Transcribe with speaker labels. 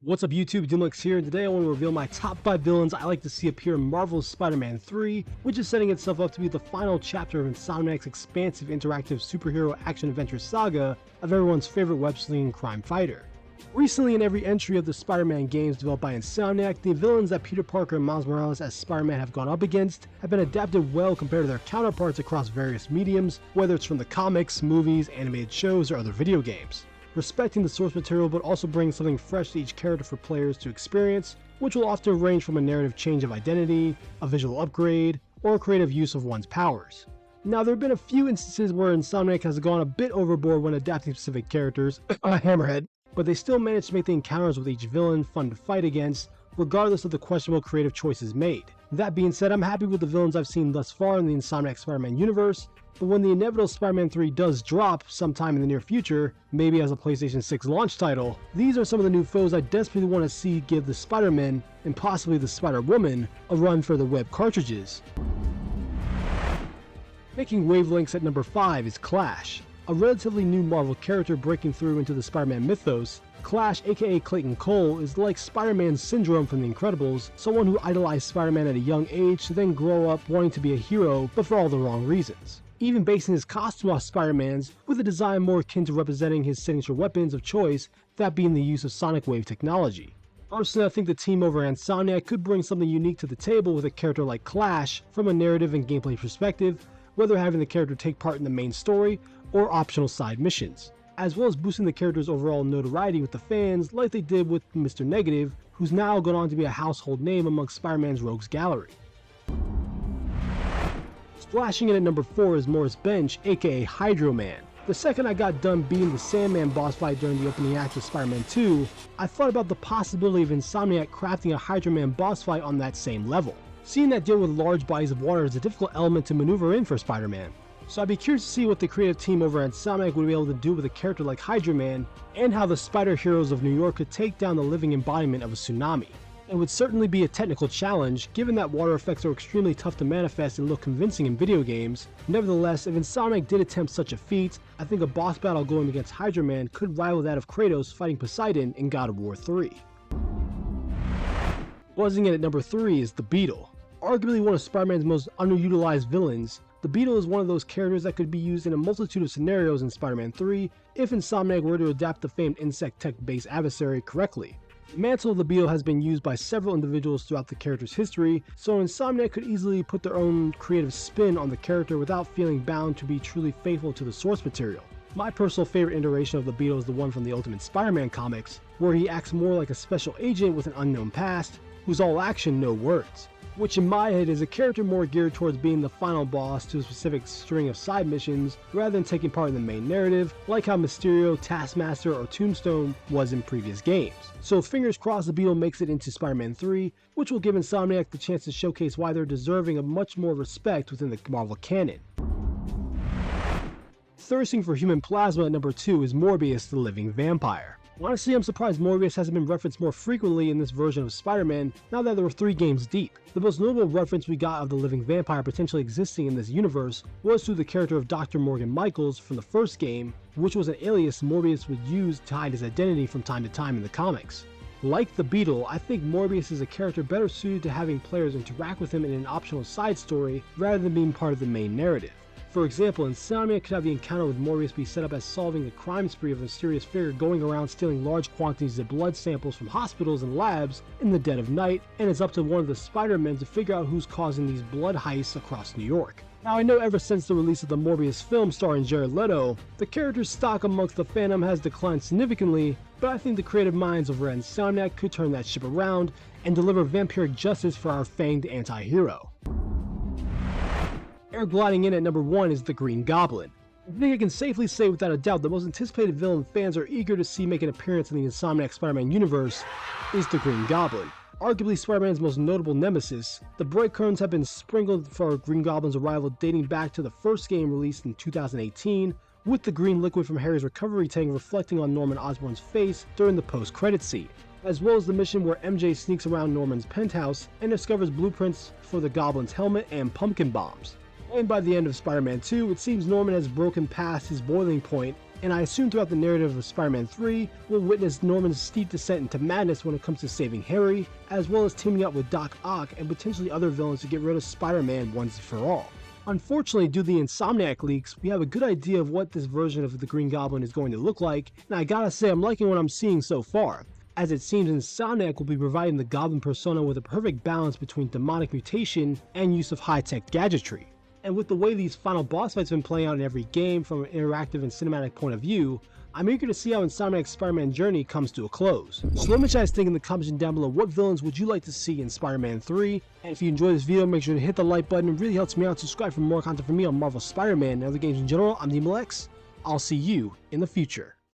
Speaker 1: What's up YouTube, DMLX here, and today I want to reveal my top 5 villains I like to see appear in Marvel's Spider-Man 3, which is setting itself up to be the final chapter of Insomniac's expansive interactive superhero action-adventure saga of everyone's favorite web-slinging crime fighter. Recently, in every entry of the Spider-Man games developed by Insomniac, the villains that Peter Parker and Miles Morales as Spider-Man have gone up against have been adapted well compared to their counterparts across various mediums, whether it's from the comics, movies, animated shows, or other video games. Respecting the source material but also bringing something fresh to each character for players to experience, which will often range from a narrative change of identity, a visual upgrade, or a creative use of one's powers. Now, there have been a few instances where Insomniac has gone a bit overboard when adapting specific characters, Hammerhead, but they still managed to make the encounters with each villain fun to fight against, regardless of the questionable creative choices made. That being said, I'm happy with the villains I've seen thus far in the Insomniac Spider-Man universe, but when the inevitable Spider-Man 3 does drop sometime in the near future, maybe as a PlayStation 6 launch title, these are some of the new foes I desperately want to see give the Spider-Man, and possibly the Spider-Woman, a run for the web cartridges. Making wavelengths at number 5 is Clash. A relatively new Marvel character breaking through into the Spider-Man mythos, Clash, aka Clayton Cole, is like Spider-Man's Syndrome from The Incredibles, someone who idolized Spider-Man at a young age to then grow up wanting to be a hero, but for all the wrong reasons. Even basing his costume off Spider-Man's, with a design more akin to representing his signature weapons of choice, that being the use of sonic wave technology. Personally, I think the team over at Insomniac could bring something unique to the table with a character like Clash from a narrative and gameplay perspective, whether having the character take part in the main story or optional side missions, as well as boosting the character's overall notoriety with the fans like they did with Mr. Negative, who's now gone on to be a household name amongst Spider-Man's rogues gallery. Splashing in at number 4 is Morris Bench, aka Hydro Man. The second I got done beating the Sandman boss fight during the opening act of Spider-Man 2, I thought about the possibility of Insomniac crafting a Hydro Man boss fight on that same level. Seeing that deal with large bodies of water is a difficult element to maneuver in for Spider-Man, so I'd be curious to see what the creative team over at Insomniac would be able to do with a character like Hydro Man, and how the Spider Heroes of New York could take down the living embodiment of a tsunami. It would certainly be a technical challenge, given that water effects are extremely tough to manifest and look convincing in video games. Nevertheless, if Insomniac did attempt such a feat, I think a boss battle going against Hydro Man could rival that of Kratos fighting Poseidon in God of War 3. Buzzing in at number 3 is the Beetle. Arguably one of Spider-Man's most underutilized villains, the Beetle is one of those characters that could be used in a multitude of scenarios in Spider-Man 3 if Insomniac were to adapt the famed insect tech-based adversary correctly. The mantle of the Beetle has been used by several individuals throughout the character's history, so Insomniac could easily put their own creative spin on the character without feeling bound to be truly faithful to the source material. My personal favorite iteration of the Beetle is the one from the Ultimate Spider-Man comics, where he acts more like a special agent with an unknown past, who's all action, no words. Which in my head is a character more geared towards being the final boss to a specific string of side missions rather than taking part in the main narrative, like how Mysterio, Taskmaster, or Tombstone was in previous games. So fingers crossed the Beetle makes it into Spider-Man 3, which will give Insomniac the chance to showcase why they're deserving of much more respect within the Marvel canon. Thirsting for human plasma at number 2 is Morbius the Living Vampire. Honestly, I'm surprised Morbius hasn't been referenced more frequently in this version of Spider-Man now that there were 3 games deep. The most notable reference we got of the living vampire potentially existing in this universe was through the character of Dr. Morgan Michaels from the first game, which was an alias Morbius would use to hide his identity from time to time in the comics. Like the Beetle, I think Morbius is a character better suited to having players interact with him in an optional side story rather than being part of the main narrative. For example, Insomniac could have the encounter with Morbius be set up as solving the crime spree of a mysterious figure going around stealing large quantities of blood samples from hospitals and labs in the dead of night, and it's up to one of the Spider-Men to figure out who's causing these blood heists across New York. Now, I know ever since the release of the Morbius film starring Jared Leto, the character's stock amongst the fandom has declined significantly, but I think the creative minds over at Insomniac could turn that ship around and deliver vampiric justice for our fanged anti-hero. Air gliding in at number 1 is the Green Goblin. I think I can safely say without a doubt the most anticipated villain fans are eager to see make an appearance in the Insomniac Spider-Man universe is the Green Goblin. Arguably Spider-Man's most notable nemesis, the breadcrumbs have been sprinkled for Green Goblin's arrival dating back to the first game released in 2018, with the green liquid from Harry's recovery tank reflecting on Norman Osborn's face during the post-credit scene, as well as the mission where MJ sneaks around Norman's penthouse and discovers blueprints for the Goblin's helmet and pumpkin bombs. And by the end of Spider-Man 2, it seems Norman has broken past his boiling point and I assume throughout the narrative of Spider-Man 3, we'll witness Norman's steep descent into madness when it comes to saving Harry, as well as teaming up with Doc Ock and potentially other villains to get rid of Spider-Man once and for all. Unfortunately, due to the Insomniac leaks, we have a good idea of what this version of the Green Goblin is going to look like, and I gotta say I'm liking what I'm seeing so far, as it seems Insomniac will be providing the Goblin persona with a perfect balance between demonic mutation and use of high-tech gadgetry. And with the way these final boss fights have been playing out in every game from an interactive and cinematic point of view, I'm eager to see how Insomniac's Spider-Man journey comes to a close. So let me guys think in the comments down below, what villains would you like to see in Spider-Man 3? And if you enjoyed this video, make sure to hit the like button. It really helps me out. Subscribe for more content from me on Marvel Spider-Man and other games in general. I'm DMLX. I'll see you in the future.